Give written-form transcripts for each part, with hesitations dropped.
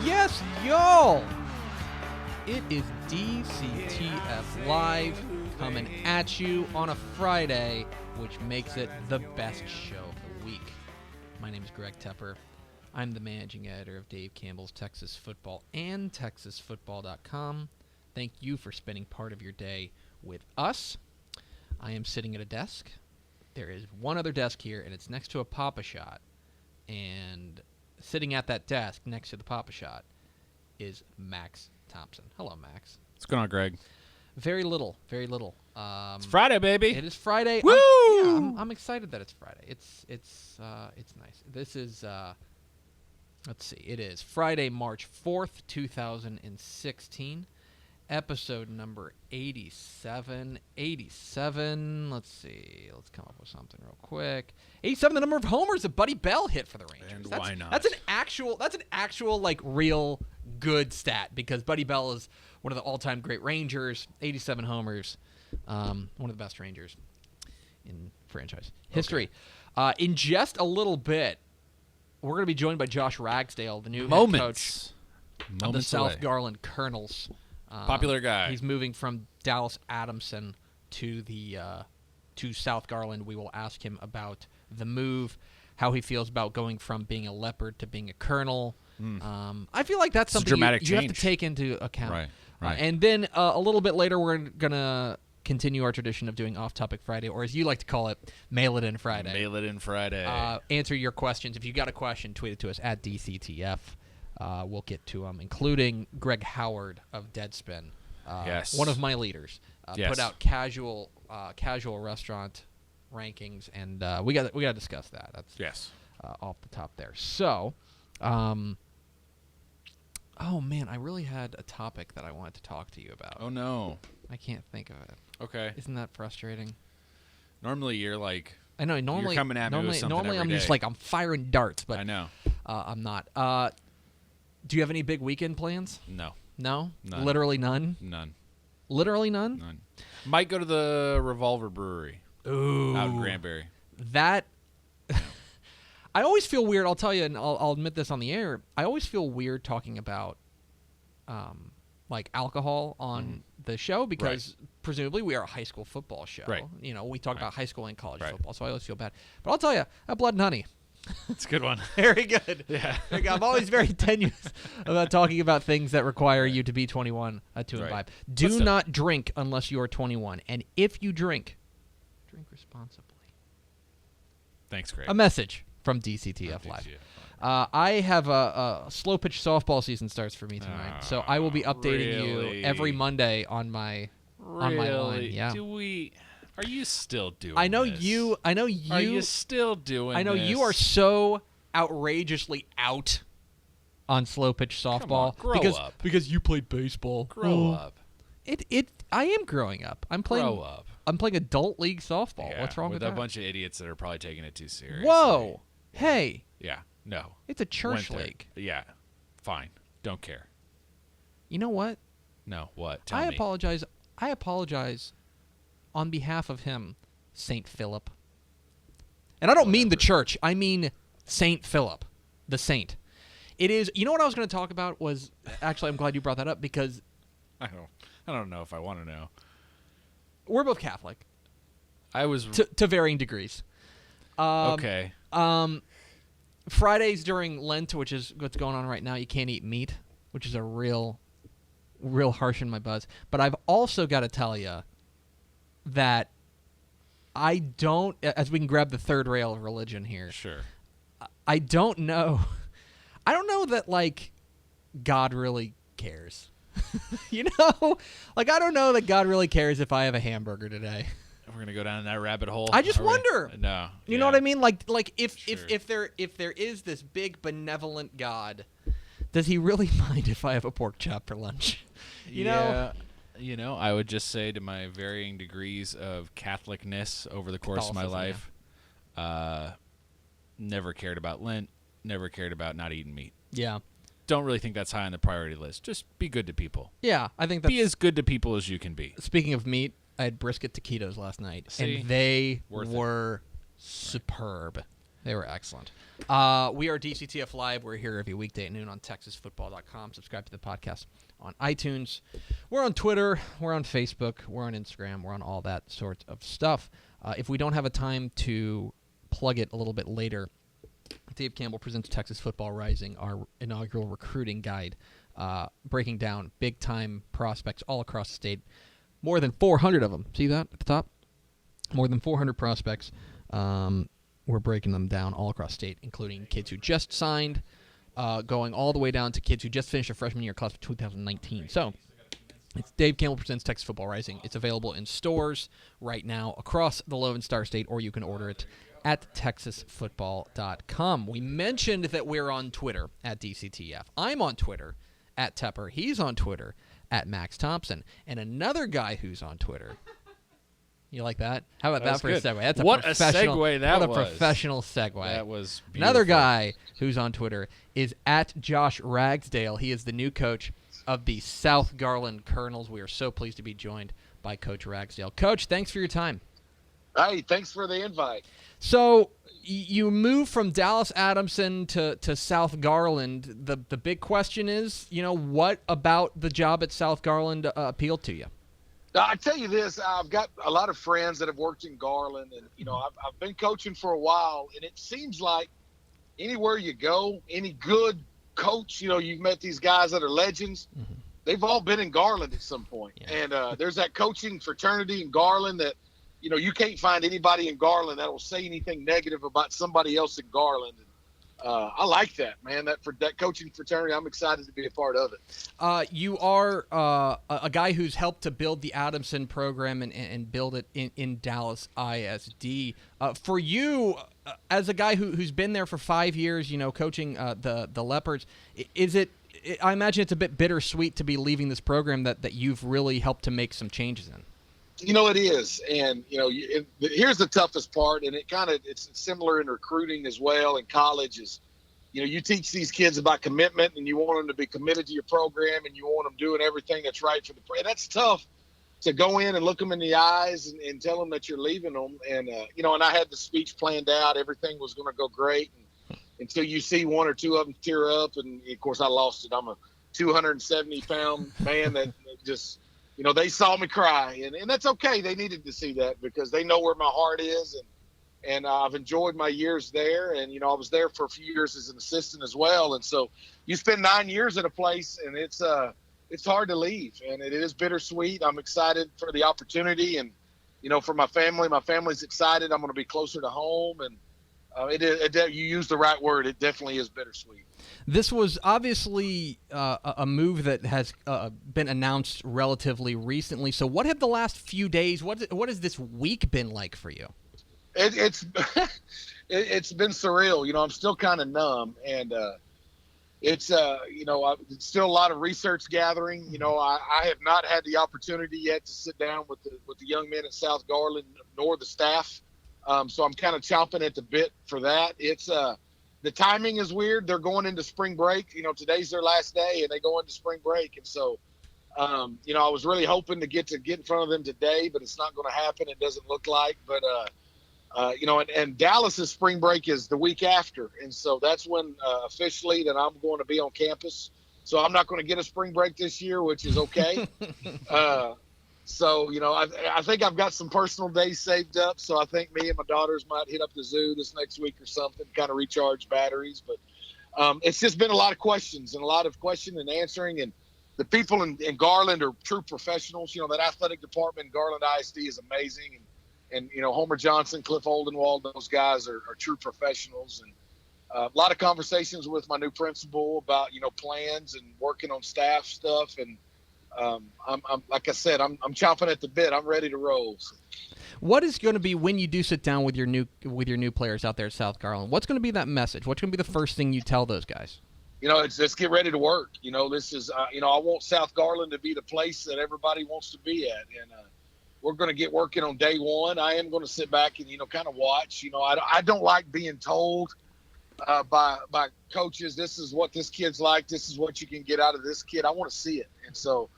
Yes, y'all! It is DCTF Live coming at you on a Friday, which makes it the best show of the week. My name is Greg Tepper. I'm the managing editor of Dave Campbell's Texas Football and TexasFootball.com. Thank you for spending part of your day with us. I am sitting at a desk. There is one other desk here, and it's next to a Papa-Shot. And sitting at that desk next to the Papa-Shot is Max Thompson. Hello, Max. What's going on, Greg? Very little. It's Friday, baby. It is Friday. Woo! I'm excited that it's Friday. It's nice. This is let's see. It is Friday, March 4th, 2016. Episode number 87. 87. Let's see. Let's come up with something real quick. 87, the number of homers that Buddy Bell hit for the Rangers. And why not? That's an actual like real good stat because Buddy Bell is one of the all-time great Rangers. 87 homers. One of the best Rangers in franchise history. Okay. In just a little bit, we're going to be joined by Josh Ragsdale, the new head coach of the South Garland Colonels. Popular guy. He's moving from Dallas Adamson to South Garland. We will ask him about the move, how he feels about going from being a leopard to being a colonel. I feel like that's something you have to take into account. Right. And then a little bit later, we're going to continue our tradition of doing Off-Topic Friday, or as you like to call it, Mail It In Friday. Mail It In Friday. Answer your questions. If you got a question, tweet it to us at DCTF. We'll get to them, including Greg Howard of Deadspin. Yes. One of my leaders. Put out casual restaurant rankings, and we got to discuss that. That's off the top there. So, oh man, I really had a topic that I wanted to talk to you about. Oh no, I can't think of it. Okay, isn't that frustrating? Normally you're like, I know. Normally you're coming at me with something normally every I'm day. just like I'm firing darts, but I know. I'm not. Do you have any big weekend plans? No. No? None. Literally none? None. Literally none? None. Might go to the Revolver Brewery. Ooh. Out in Granbury. That I always feel weird, I'll tell you, and I'll admit this on the air, I always feel weird talking about like alcohol on the show because presumably we are a high schoal football show. Right. You know, we talk about high school and college football, so I always feel bad. But I'll tell you, Blood and Honey. It's a good one. Very good. Yeah. I'm always very tenuous about talking about things that require you to be 21 to imbibe. Do not drink unless you are 21. And if you drink responsibly. Thanks, Greg. A message from DCTF Live. I have a slow pitch softball season starts for me tonight, so I will be updating you every Monday on my line. Yeah. Are you still doing I know this? you. Are you still doing I know this? you are so outrageously out on slow pitch softball. Grow up. Because you played baseball. Grow up. I am growing up. Grow up. I'm playing adult league softball. Yeah, What's wrong with that? With a bunch of idiots that are probably taking it too seriously. Whoa. Hey. Yeah. No. It's a church league. Yeah. Fine. Don't care. You know what? No. What? Tell I me. apologize. I apologize on behalf of him, St. Philip. And I don't mean the church. I mean St. Philip, the saint. It is. You know what I was going to talk about was actually I'm glad you brought that up because I don't know if I want to know. We're both Catholic. I was to varying degrees. Okay. Fridays during Lent, which is what's going on right now, you can't eat meat, which is a real harsh in my buzz. But I've also got to tell you that I don't, as we can grab the third rail of religion here. Sure. I don't know. I don't know that, like, God really cares. You know? Like, I don't know that God really cares if I have a hamburger today. We're going to go down that rabbit hole. I just wonder. No. You know what I mean? Like if Sure. if there is this big benevolent God, does he really mind if I have a pork chop for lunch? You know? I would just say to my varying degrees of Catholicness over the course of my life, never cared about Lent, never cared about not eating meat. Yeah. Don't really think that's high on the priority list. Just be good to people. Yeah, I think that's... Be as good to people as you can be. Speaking of meat, I had brisket taquitos last night, and they were superb. Right. They were excellent. We are DCTF Live. We're here every weekday at noon on TexasFootball.com. Subscribe to the podcast on iTunes. We're on Twitter. We're on Facebook. We're on Instagram. We're on all that sort of stuff. If we don't have a time to plug it a little bit later, Dave Campbell presents Texas Football Rising, our inaugural recruiting guide, breaking down big-time prospects all across the state. More than 400 of them. See that at the top? More than 400 prospects. We're breaking them down all across the state, including kids who just signed, going all the way down to kids who just finished their freshman year class of 2019. So it's Dave Campbell presents Texas Football Rising. It's available in stores right now across the Lone Star State, or you can order it at TexasFootball.com. We mentioned that we're on Twitter at DCTF. I'm on Twitter at Tepper. He's on Twitter at Max Thompson. And another guy who's on Twitter. You like that? How about that for good. a segue? That's What a segue that was. was. What a professional segue. That was beautiful. Another guy who's on Twitter is at Josh Ragsdale. He is the new coach of the South Garland Colonels. We are so pleased to be joined by Coach Ragsdale. Coach, thanks for your time. Hey, thanks for the invite. So you moved from Dallas Adamson to South Garland. The big question is, what about the job at South Garland appealed to you? I tell you this, I've got a lot of friends that have worked in Garland, and I've been coaching for a while, and it seems like anywhere you go, any good coach, you've met these guys that are legends. Mm-hmm. They've all been in Garland at some point, and there's that coaching fraternity in Garland that. You can't find anybody in Garland that will say anything negative about somebody else in Garland. I like that, man. For that coaching fraternity, I'm excited to be a part of it. You are a guy who's helped to build the Adamson program and build it in Dallas ISD. For you, as a guy who's been there for 5 years, coaching the Leopards, I imagine it's a bit bittersweet to be leaving this program that you've really helped to make some changes in. It is. And, here's the toughest part, and it's similar in recruiting as well in college is, you teach these kids about commitment, and you want them to be committed to your program, and you want them doing everything that's right for the – and that's tough to go in and look them in the eyes and tell them that you're leaving them. And, and I had the speech planned out. Everything was going to go great until you see one or two of them tear up. And, of course, I lost it. I'm a 270-pound man that just – they saw me cry, and that's okay. They needed to see that because they know where my heart is, and I've enjoyed my years there. And, I was there for a few years as an assistant as well. And so you spend 9 years at a place, and it's hard to leave, and it is bittersweet. I'm excited for the opportunity, and, for my family's excited. I'm going to be closer to home, and you used the right word. It definitely is bittersweet. This was obviously a move that has been announced relatively recently. So what have the last few days, what has this week been like for you? It's it's been surreal. I'm still kind of numb, and it's still a lot of research gathering. I have not had the opportunity yet to sit down with the young men at South Garland nor the staff. So I'm kind of chomping at the bit for that. It's the timing is weird. They're going into spring break. Today's their last day, and they go into spring break. And so, I was really hoping to get in front of them today, but it's not going to happen. It doesn't look like. But, and Dallas's spring break is the week after. And so that's when officially that I'm going to be on campus. So I'm not going to get a spring break this year, which is okay. So, I think I've got some personal days saved up. So I think me and my daughters might hit up the zoo this next week or something, kind of recharge batteries. But it's just been a lot of questions and answering. And the people in Garland are true professionals. That athletic department in Garland ISD is amazing. And Homer Johnson, Cliff Oldenwald, those guys are true professionals. And a lot of conversations with my new principal about, plans and working on staff stuff. And I'm like I said, I'm chomping at the bit. I'm ready to roll. What is going to be when you do sit down with your new players out there at South Garland? What's going to be that message? What's going to be the first thing you tell those guys? let's get ready to work. This is, I want South Garland to be the place that everybody wants to be at. And we're going to get working on day one. I am going to sit back and, kind of watch. I don't like being told by coaches, this is what this kid's like. This is what you can get out of this kid. I want to see it. And so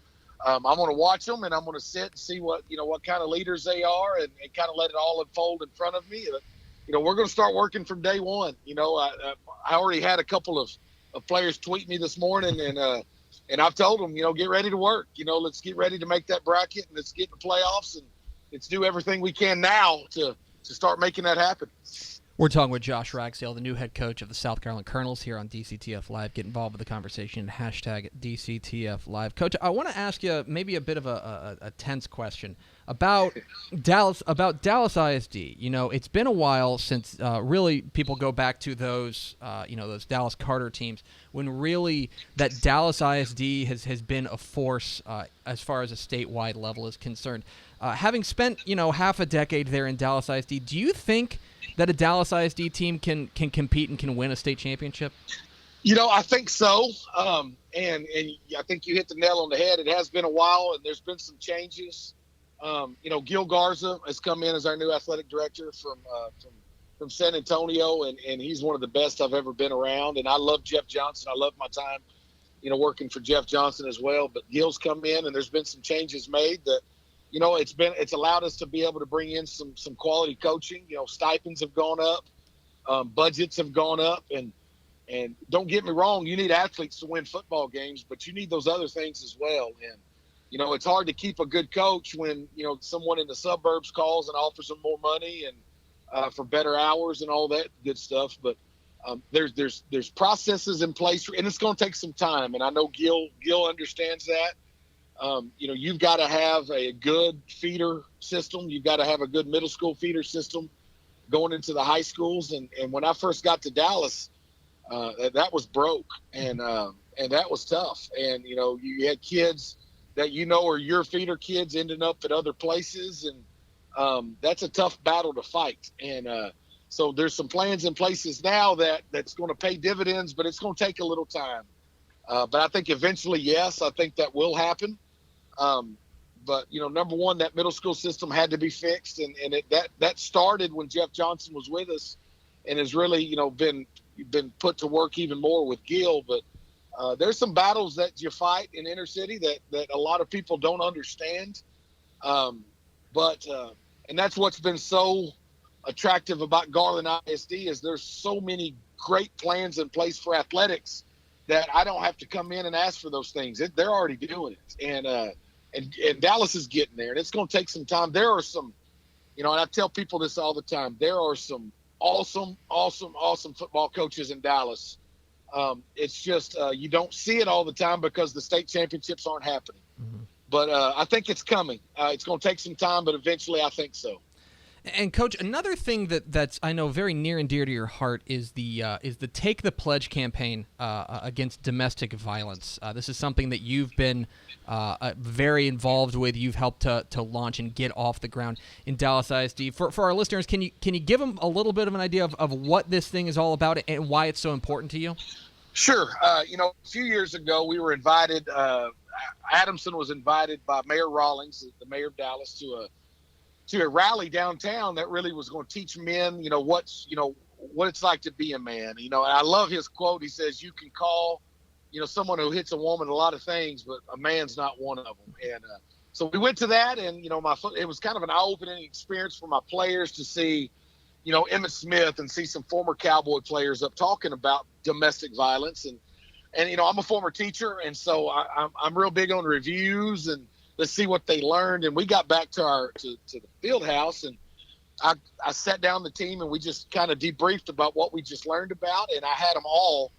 I'm going to watch them, and I'm going to sit and see what kind of leaders they are, and kind of let it all unfold in front of me. We're going to start working from day one. I already had a couple of players tweet me this morning, and I've told them, get ready to work. Let's get ready to make that bracket, and let's get in the playoffs, and let's do everything we can now to start making that happen. We're talking with Josh Ragsdale, the new head coach of the South Garland Colonels, here on DCTF Live. Get involved with the conversation, hashtag DCTF Live. Coach, I want to ask you maybe a bit of a tense question about Dallas ISD. It's been a while since really people go back to those those Dallas Carter teams, when really that Dallas ISD has been a force as far as a statewide level is concerned. Having spent half a decade there in Dallas ISD, do you think that a Dallas ISD team can compete and can win a state championship? I think so. And I think you hit the nail on the head. It has been a while, and there's been some changes. Gil Garza has come in as our new athletic director from San Antonio, and he's one of the best I've ever been around. And I love Jeff Johnson. I love my time, working for Jeff Johnson as well. But Gil's come in, and there's been some changes made that, it's allowed us to be able to bring in some quality coaching. Stipends have gone up, budgets have gone up, and don't get me wrong, you need athletes to win football games, but you need those other things as well. And it's hard to keep a good coach when someone in the suburbs calls and offers them more money and for better hours and all that good stuff. But there's processes in place, and it's going to take some time. And I know Gil understands that. You've got to have a good feeder system. You've got to have a good middle school feeder system going into the high schools. And when I first got to Dallas, that was broke, and that was tough. And, you had kids that, are your feeder kids ending up at other places. And that's a tough battle to fight. And so there's some plans in places now that's going to pay dividends, but it's going to take a little time. But I think eventually, yes, I think that will happen. But, number one, that middle school system had to be fixed. And that started when Jeff Johnson was with us, and has really, been put to work even more with Gil. But there's some battles that you fight in inner city that a lot of people don't understand. And that's what's been so attractive about Garland ISD is there's so many great plans in place for athletics that I don't have to come in and ask for those things. They're already doing it. And Dallas is getting there, and it's going to take some time. There are some, and I tell people this all the time, there are some awesome football coaches in Dallas. It's just you don't see it all the time because the state championships aren't happening. Mm-hmm. But I think it's coming. It's going to take some time, but eventually I think so. And Coach, another thing that's I know very near and dear to your heart is the Take the Pledge campaign against domestic violence. This is something that you've been very involved with. You've helped to launch and get off the ground in Dallas ISD. For our listeners, can you give them a little bit of an idea of what this thing is all about and why it's so important to you? Sure. A few years ago we were invited. Adamson was invited by Mayor Rawlings, the mayor of Dallas, to a rally downtown that really was going to teach men, what it's like to be a man. And I love his quote. He says, you can call, someone who hits a woman a lot of things, but a man's not one of them. And so we went to that, and, it was kind of an eye-opening experience for my players to see, Emmitt Smith and see some former Cowboy players up talking about domestic violence. And I'm a former teacher, and so I'm real big on reviews and let's see what they learned. And we got back to the field house, and I sat down the team, and we just kind of debriefed about what we just learned about. And I had them all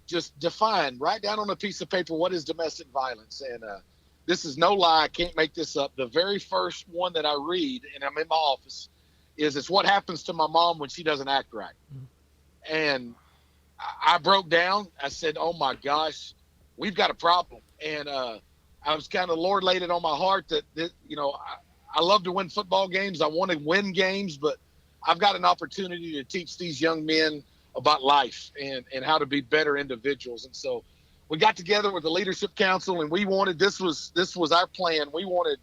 just define right down on a piece of paper, what is domestic violence? And this is no lie. I can't make this up. The very first one that I read, and I'm in my office, is it's what happens to my mom when she doesn't act right. Mm-hmm. And I broke down. I said, oh my gosh, we've got a problem. And, I was kind of, Lord laid it on my heart that I love to win football games. I want to win games, but I've got an opportunity to teach these young men about life and how to be better individuals. And so we got together with the leadership council, and we wanted, this was our plan. We wanted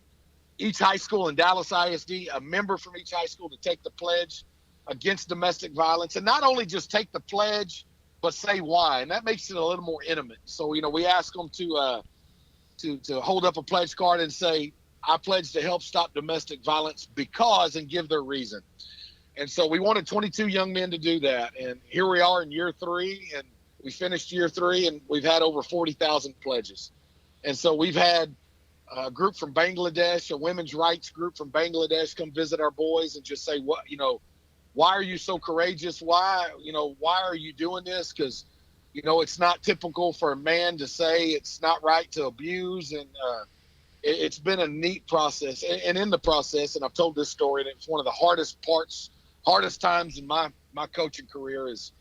each high school in Dallas ISD, a member from each high school, to take the pledge against domestic violence, and not only just take the pledge, but say why. And that makes it a little more intimate. So, we ask them to hold up a pledge card and say, I pledge to help stop domestic violence because, and give their reason. And so we wanted 22 young men to do that. And here we are in year 3, and we finished year 3, and we've had over 40,000 pledges. And so we've had a group from Bangladesh, a women's rights group from Bangladesh, come visit our boys and just say, why are you so courageous? Why are you doing this? Because, it's not typical for a man to say it's not right to abuse. And it's been a neat process. And in the process, and I've told this story, and it's one of the hardest times in my coaching career, is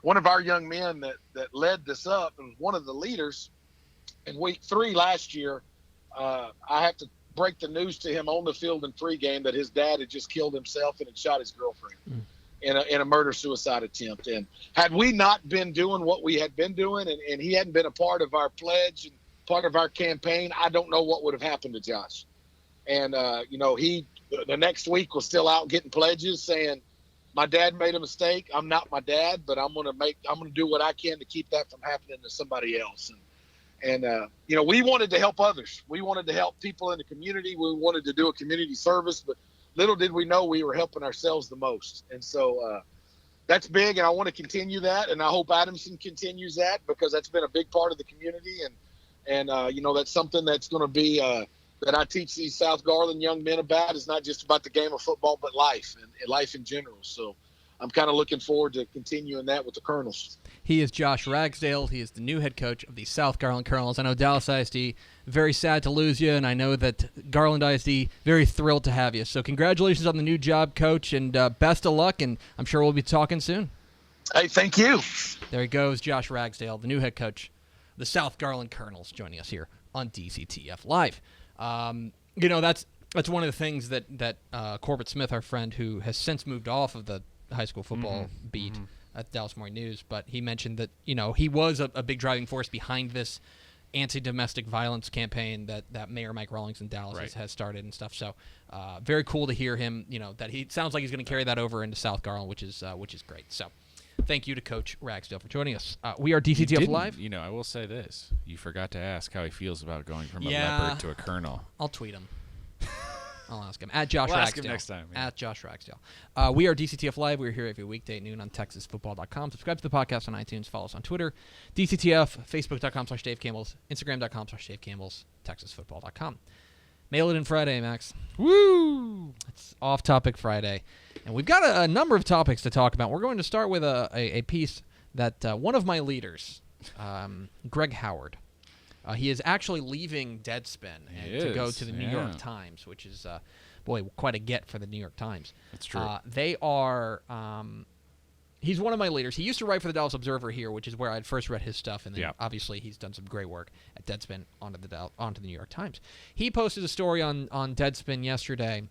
one of our young men that led this up and was one of the leaders in week 3 last year. I have to break the news to him on the field in pregame that his dad had just killed himself and had shot his girlfriend in a murder-suicide attempt. And had we not been doing what we had been doing, and he hadn't been a part of our pledge and part of our campaign, I don't know what would have happened to Josh. And, he the next week was still out getting pledges saying, my dad made a mistake. I'm not my dad, but I'm going to do what I can to keep that from happening to somebody else. And we wanted to help others. We wanted to help people in the community. We wanted to do a community service, but little did we know we were helping ourselves the most. And so that's big, and I want to continue that, and I hope Adamson continues that, because that's been a big part of the community. And that's something that's going to be that I teach these South Garland young men about. Is not just about the game of football, but life and life in general. So I'm kind of looking forward to continuing that with the Colonels. He is Josh Ragsdale. He is the new head coach of the South Garland Colonels. I know Dallas ISD, very sad to lose you, and I know that Garland ISD, very thrilled to have you. So congratulations on the new job, Coach, and best of luck, and I'm sure we'll be talking soon. Hey, thank you. There he goes, Josh Ragsdale, the new head coach of the South Garland Colonels, joining us here on DCTF Live. That's one of the things that Corbett Smith, our friend, who has since moved off of the high school football beat at Dallas Morning News, but he mentioned that he was a big driving force behind this anti-domestic violence campaign that Mayor Mike Rawlings in Dallas has started and stuff. So very cool to hear him. That he sounds like he's going to carry that over into South Garland, which is great. So thank you to Coach Ragsdale for joining us. We are DCTF Live. I will say this: you forgot to ask how he feels about going from a leopard to a colonel. I'll tweet him. I'll ask him. At Josh Ragsdale. Ask him next time. Yeah. At Josh Ragsdale. We are DCTF Live. We're here every weekday at noon on TexasFootball.com. Subscribe to the podcast on iTunes. Follow us on Twitter. DCTF, Facebook.com/Dave Campbell's, Instagram.com/Dave Campbell's, TexasFootball.com. Mail it in Friday, Max. Woo! It's Off-Topic Friday. And we've got a number of topics to talk about. We're going to start with a piece that one of my leaders, Greg Howard, he is actually leaving Deadspin to go to the New York Times, which is, quite a get for the New York Times. That's true. They are he's one of my leaders. He used to write for the Dallas Observer here, which is where I'd first read his stuff, and then obviously he's done some great work at Deadspin onto the New York Times. He posted a story on Deadspin yesterday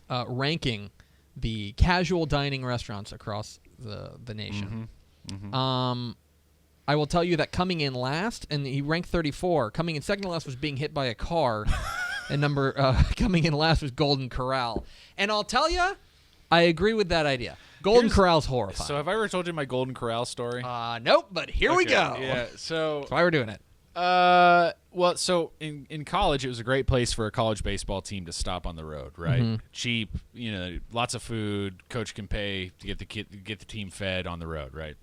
ranking the casual dining restaurants across the nation. I will tell you that coming in last, and he ranked 34. Coming in second to last was Being Hit by a Car, and coming in last was Golden Corral. And I'll tell you, I agree with that idea. Golden Corral's horrifying. So have I ever told you my Golden Corral story? Nope, but here we go. Yeah, so that's why we're doing it. So in college, it was a great place for a college baseball team to stop on the road, right? Cheap, lots of food. Coach can pay to get the team fed on the road, right?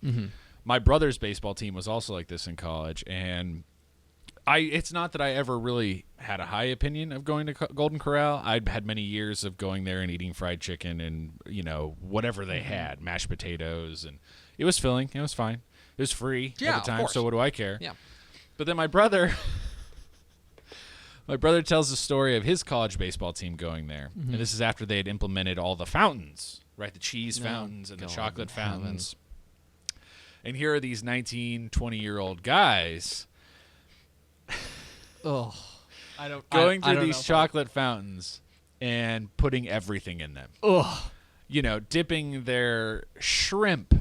My brother's baseball team was also like this in college, and it's not that I ever really had a high opinion of going to Golden Corral. I'd had many years of going there and eating fried chicken and, whatever they had, mashed potatoes, and it was filling. It was fine. It was free at the time, so what do I care? Yeah. But then my brother tells the story of his college baseball team going there, and this is after they had implemented all the fountains, right? The cheese fountains and the chocolate fountains. And here are these 19, 20-year-old guys going through these chocolate fountains and putting everything in them. Dipping their shrimp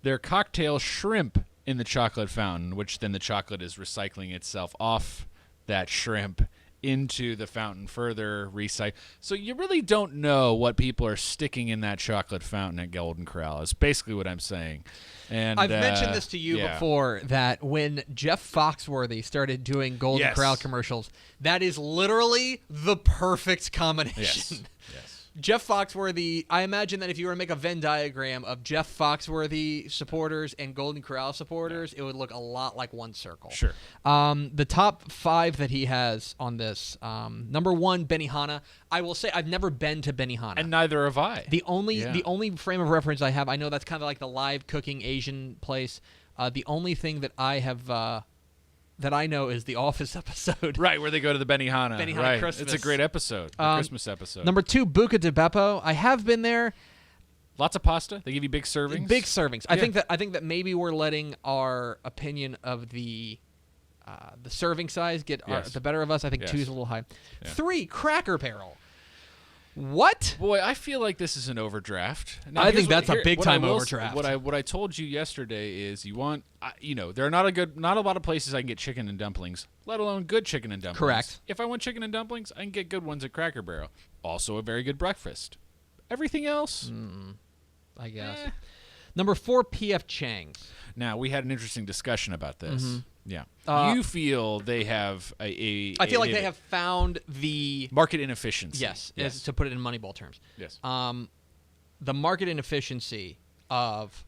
their cocktail shrimp in the chocolate fountain, which then the chocolate is recycling itself off that shrimp into the fountain, further recycle. So you really don't know what people are sticking in that chocolate fountain at Golden Corral. Is basically what I'm saying. And I've mentioned this to you before, that when Jeff Foxworthy started doing Golden Corral commercials, that is literally the perfect combination. Yes. Jeff Foxworthy, I imagine that if you were to make a Venn diagram of Jeff Foxworthy supporters and Golden Corral supporters, it would look a lot like one circle. Sure. The top 5 that he has on this, number 1, Benihana. I will say I've never been to Benihana. And neither have I. The only frame of reference I have, I know that's kind of like the live cooking Asian place. The only thing that I have that I know is the Office episode. Right, where they go to the Benihana. Benihana right. Christmas. It's a great episode. The Christmas episode. Number 2, Buca di Beppo. I have been there. Lots of pasta. They give you big servings. Big servings. Yeah. I think that maybe we're letting our opinion of the serving size get the better of us. I think 2 is a little high. Yeah. 3, Cracker Barrel. What? Boy, I feel like this is an overdraft. Now, I think that's a big-time overdraft. What I told you yesterday is you want, there are not a lot of places I can get chicken and dumplings, let alone good chicken and dumplings. Correct. If I want chicken and dumplings, I can get good ones at Cracker Barrel. Also a very good breakfast. Everything else, I guess. Number 4, P.F. Chang's. Now, we had an interesting discussion about this. Mm-hmm. Yeah. You feel they have I feel like they have found the market inefficiency. Yes, to put it in Moneyball terms. Yes. The market inefficiency of,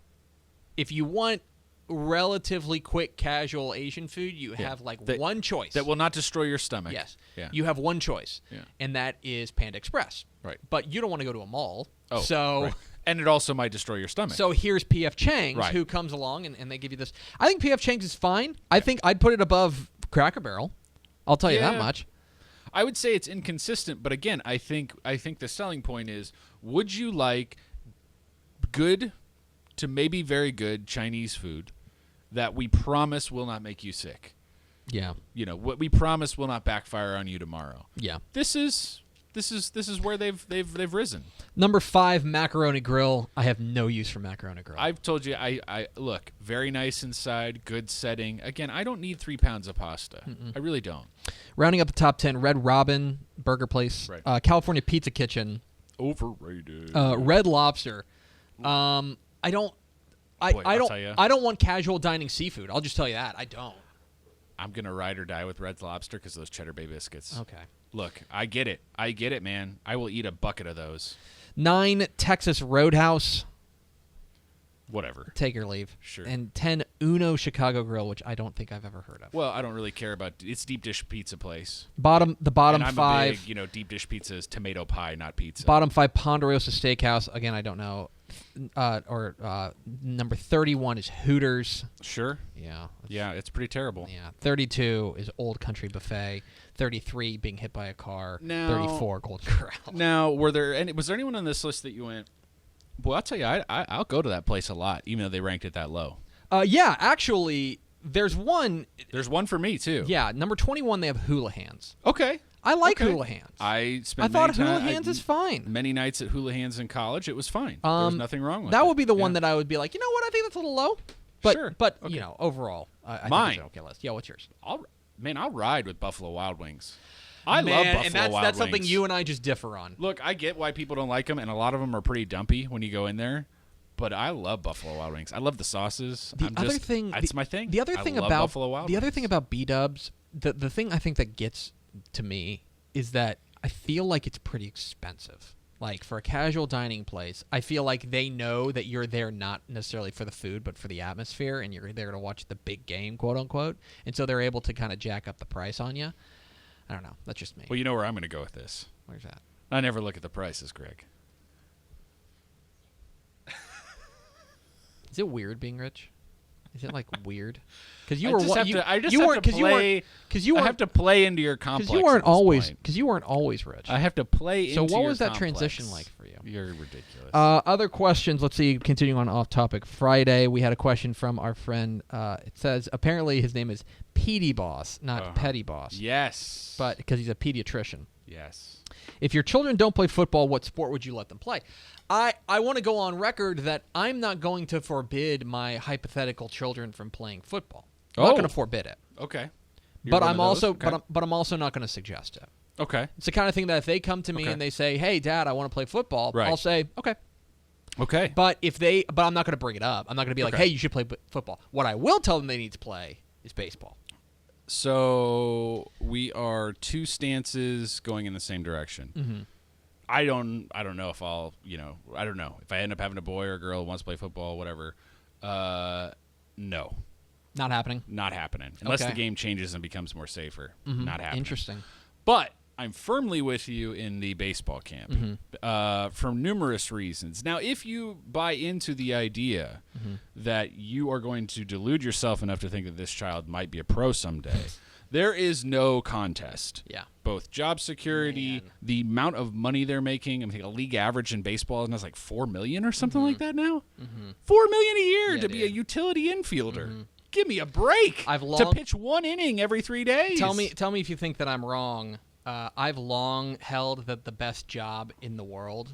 if you want relatively quick casual Asian food, you have one choice. That will not destroy your stomach. Yes. Yeah. You have one choice. Yeah. And that is Panda Express. Right. But you don't want to go to a mall. Oh, so right. And it also might destroy your stomach. So here's P.F. Chang's, who comes along and they give you this. I think P.F. Chang's is fine. I think I'd put it above Cracker Barrel. I'll tell you that much. I would say it's inconsistent, but again, I think the selling point is, would you like good to maybe very good Chinese food that we promise will not make you sick? Yeah. What we promise will not backfire on you tomorrow. Yeah. This is where they've risen. Number 5, Macaroni Grill. I have no use for Macaroni Grill. I've told you, I look, very nice inside, good setting. Again, I don't need 3 pounds of pasta. I really don't. Rounding up the top 10, Red Robin Burger Place, California Pizza Kitchen. Overrated. Red Lobster. I don't want casual dining seafood. I'll just tell you that. I don't. I'm gonna ride or die with Red Lobster because of those Cheddar Bay biscuits. Okay. Look, I get it, man. I will eat a bucket of those. 9, Texas Roadhouse. Whatever. Take your leave. Sure. And 10, Uno Chicago Grill, which I don't think I've ever heard of. Well, I don't really care about. It's deep dish pizza place. The bottom and I'm 5. a big, deep dish pizza is tomato pie, not pizza. Bottom 5, Ponderosa Steakhouse. Again, I don't know. Number 31 is Hooters. Sure. Yeah. Yeah, it's pretty terrible. Yeah. 32 is Old Country Buffet. 33, being hit by a car. Now, 34, Golden Corral. Now, was there anyone on this list that you went, boy, I'll tell you, I'll go to that place a lot, even though they ranked it that low? Yeah, actually, there's one. There's one for me, too. Yeah, number 21, they have Hula Hands. Okay. I like Hula Hands. I thought Hula Hands is fine. Many nights at Hula Hands in college, it was fine. There was nothing wrong with it. That would be the one that I would be like, you know what, I think that's a little low. But, sure. But overall, I think it's an okay list. Yeah, what's yours? I'll ride with Buffalo Wild Wings. I love Buffalo and Wild Wings. That's something you and I just differ on. Look, I get why people don't like them, and a lot of them are pretty dumpy when you go in there. But I love Buffalo Wild Wings. I love the sauces. That's my thing. The other thing about B-dubs, the thing I think that gets to me is that I feel like it's pretty expensive. Like, for a casual dining place, I feel like they know that you're there not necessarily for the food, but for the atmosphere, and you're there to watch the big game, quote unquote. And so they're able to kind of jack up the price on you. I don't know. That's just me. Well, you know where I'm going to go with this. Where's that? I never look at the prices, Greg. Is it weird being rich? Is it like weird? Because I have to play into your complex. Because you weren't always rich. I have to play into your complex. So what was that transition like for you? You're ridiculous. Other questions. Let's see. Continuing on off topic. Friday, we had a question from our friend. It says apparently his name is Petey Boss, not Petty Boss. Yes. But because he's a pediatrician. Yes. If your children don't play football, what sport would you let them play? I want to go on record that I'm not going to forbid my hypothetical children from playing football. I'm not going to forbid it. Okay. But I'm also not going to suggest it. Okay. It's the kind of thing that if they come to me and they say, "Hey, Dad, I want to play football," I'll say, "Okay." Okay. But I'm not going to bring it up. I'm not going to be like, "Hey, you should play football." What I will tell them they need to play is baseball. So we are two stances going in the same direction. Mm-hmm. I don't know if I'll, I don't know if I end up having a boy or a girl who wants to play football, whatever. No. Not happening? Not happening. Unless the game changes and becomes more safer. Mm-hmm. Not happening. Interesting. But I'm firmly with you in the baseball camp for numerous reasons. Now, if you buy into the idea that you are going to delude yourself enough to think that this child might be a pro someday, there is no contest. Yeah. Both job security, the amount of money they're making. I think a league average in baseball is like $4 million or something like that now. $4 million a year to be a utility infielder. Give me a break. To pitch one inning every 3 days. Tell me if you think that I'm wrong. I've long held that the best job in the world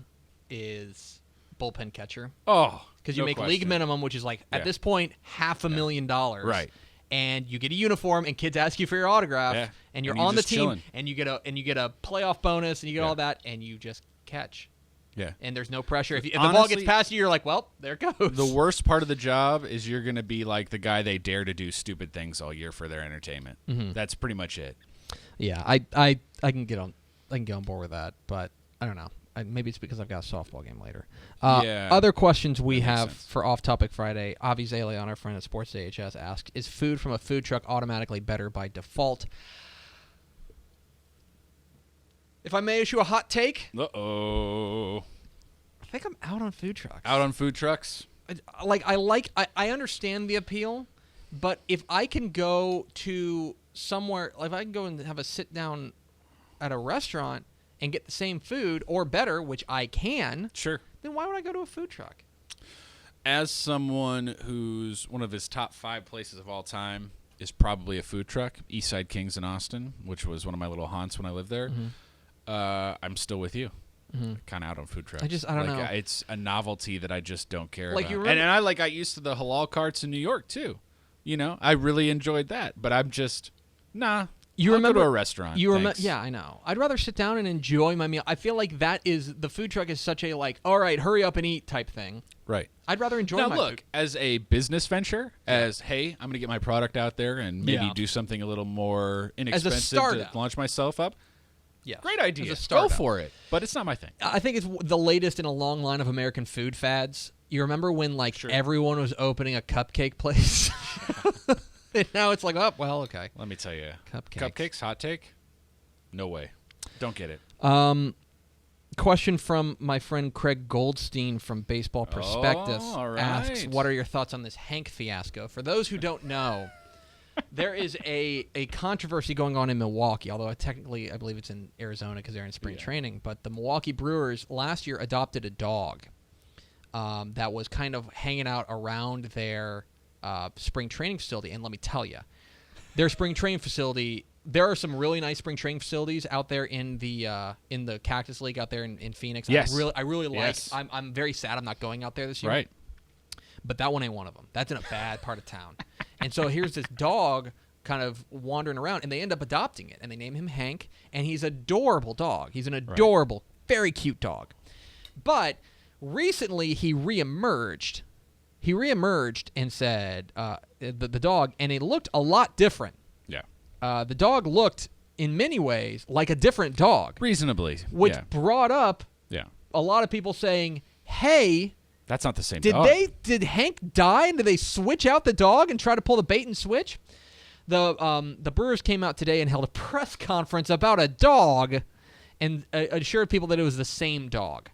is bullpen catcher. Oh, because you make league minimum, which is like at this point $500,000. Right. And you get a uniform, and kids ask you for your autograph, and you're on the team, chilling. and you get a playoff bonus, and you get all that, and you just catch. Yeah. And there's no pressure. If the ball gets past you, you're like, well, there it goes. The worst part of the job is you're going to be like the guy they dare to do stupid things all year for their entertainment. That's pretty much it. Yeah, I can get on board with that, but I don't know. Maybe it's because I've got a softball game later. Other questions we have for Off Topic Friday. Avi Zaleon, our friend at Sports AHS, asks, is food from a food truck automatically better by default? If I may issue a hot take. Uh-oh. I think I'm out on food trucks. Out on food trucks? I understand the appeal, but if I can go to somewhere, if I can go and have a sit down at a restaurant and get the same food or better, which I can, sure, then why would I go to a food truck? As someone who's one of his top 5 places of all time is probably a food truck, Eastside Kings in Austin, which was one of my little haunts when I lived there. I'm still with you. Kind of out on food trucks. I don't know. It's a novelty that I just don't care about. You and I got used to the halal carts in New York too. I really enjoyed that, but I'm just I'll go to a restaurant. Yeah, I know. I'd rather sit down and enjoy my meal. I feel like the food truck is such a all right, hurry up and eat type thing. Right. I'd rather enjoy my food. As a business venture, hey, I'm going to get my product out there and maybe do something a little more inexpensive to launch myself up. Yeah. Great idea. Go for it. But it's not my thing. I think it's the latest in a long line of American food fads. You remember when everyone was opening a cupcake place? And now it's like, oh, well, okay. Let me tell you. Cupcakes, hot take? No way. Don't get it. Question from my friend Craig Goldstein from Baseball Prospectus asks, what are your thoughts on this Hank fiasco? For those who don't know, there is a controversy going on in Milwaukee, although technically I believe it's in Arizona because they're in spring training. But the Milwaukee Brewers last year adopted a dog that was kind of hanging out around their spring training facility. And let me tell you, their spring training facility, there are some really nice spring training facilities out there in the Cactus League out there in Phoenix. Yes. I really like. I'm very sad I'm not going out there this year. Right. But that one ain't one of them. That's in a bad part of town. And so here's this dog kind of wandering around, and they end up adopting it, and they name him Hank, and he's an adorable dog. He's an adorable, very cute dog. But recently he reemerged. He reemerged and said the dog, and it looked a lot different. Yeah. The dog looked, in many ways, like a different dog. Reasonably. Which brought up a lot of people saying, hey, that's not the same dog. Did Hank die, and did they switch out the dog and try to pull the bait and switch? The Brewers came out today and held a press conference about a dog and assured people that it was the same dog.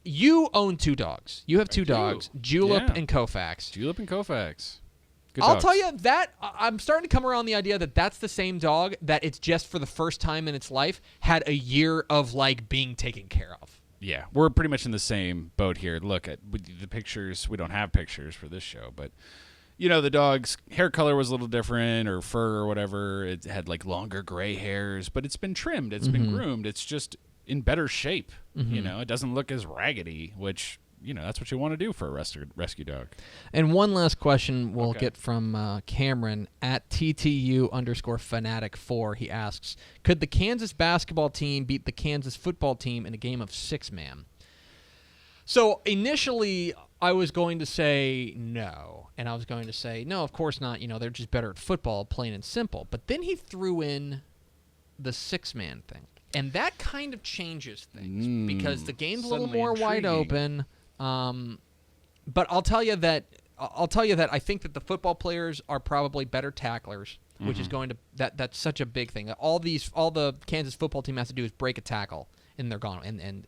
You own 2 dogs. You have 2 dogs, Julep and Koufax. Julep and Koufax. Good I'll dogs. tell you that I'm starting to come around the idea that that's the same dog, that it's just for the first time in its life had a year of being taken care of. Yeah, we're pretty much in the same boat here. Look at the pictures. We don't have pictures for this show, but the dog's hair color was a little different, or fur or whatever. It had like longer gray hairs, but it's been trimmed. It's been groomed. It's just in better shape. It doesn't look as raggedy, which, that's what you want to do for a rescue dog. And one last question we'll get from Cameron at TTU_fanatic4. He asks, could the Kansas basketball team beat the Kansas football team in a game of 6-man? So initially, I was going to say no. And I was going to say, no, of course not. They're just better at football, plain and simple. But then he threw in the 6-man thing. And that kind of changes things because the game's a little more wide open. But I'll tell you that I think that the football players are probably better tacklers, which is going to that's such a big thing. All the Kansas football team has to do is break a tackle and they're gone, and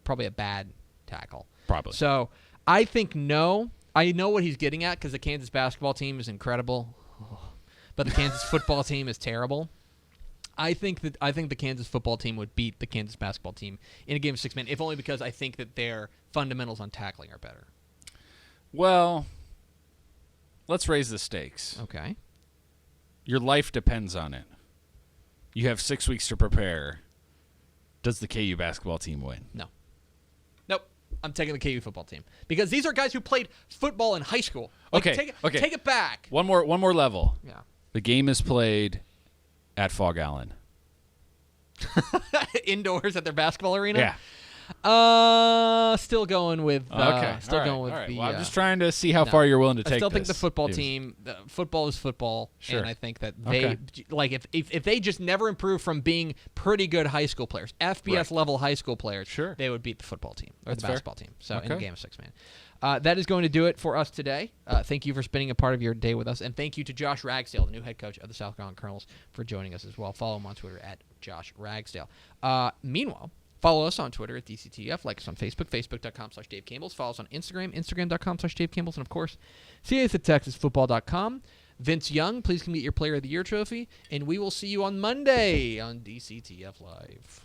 probably a bad tackle. Probably. So I think no. I know what he's getting at because the Kansas basketball team is incredible, but the Kansas football team is terrible. I think the Kansas football team would beat the Kansas basketball team in a game of 6-man, if only because I think that their fundamentals on tackling are better. Well, let's raise the stakes. Okay. Your life depends on it. You have 6 weeks to prepare. Does the KU basketball team win? No. Nope. I'm taking the KU football team because these are guys who played football in high school. Okay. Take it back. One more level. Yeah. The game is played at South Garland. Indoors at their basketball arena? Yeah. Still going with okay. Going with all right. the Well, I'm just trying to see how far you're willing to take this. I still think the football team, football is football, sure. And I think that they if they just never improve from being pretty good high school players, FBS level high school players, sure, they would beat the football team or That's the basketball team. So in a game of 6-man. That is going to do it for us today. Thank you for spending a part of your day with us, and thank you to Josh Ragsdale, the new head coach of the South Garland Colonels, for joining us as well. Follow him on Twitter at Josh Ragsdale. Meanwhile, follow us on Twitter at DCTF. Like us on Facebook, facebook.com/Dave Campbell's. Follow us on Instagram, instagram.com/Dave Campbell's. And, of course, see us at TexasFootball.com. Vince Young, please come get your Player of the Year trophy. And we will see you on Monday on DCTF Live.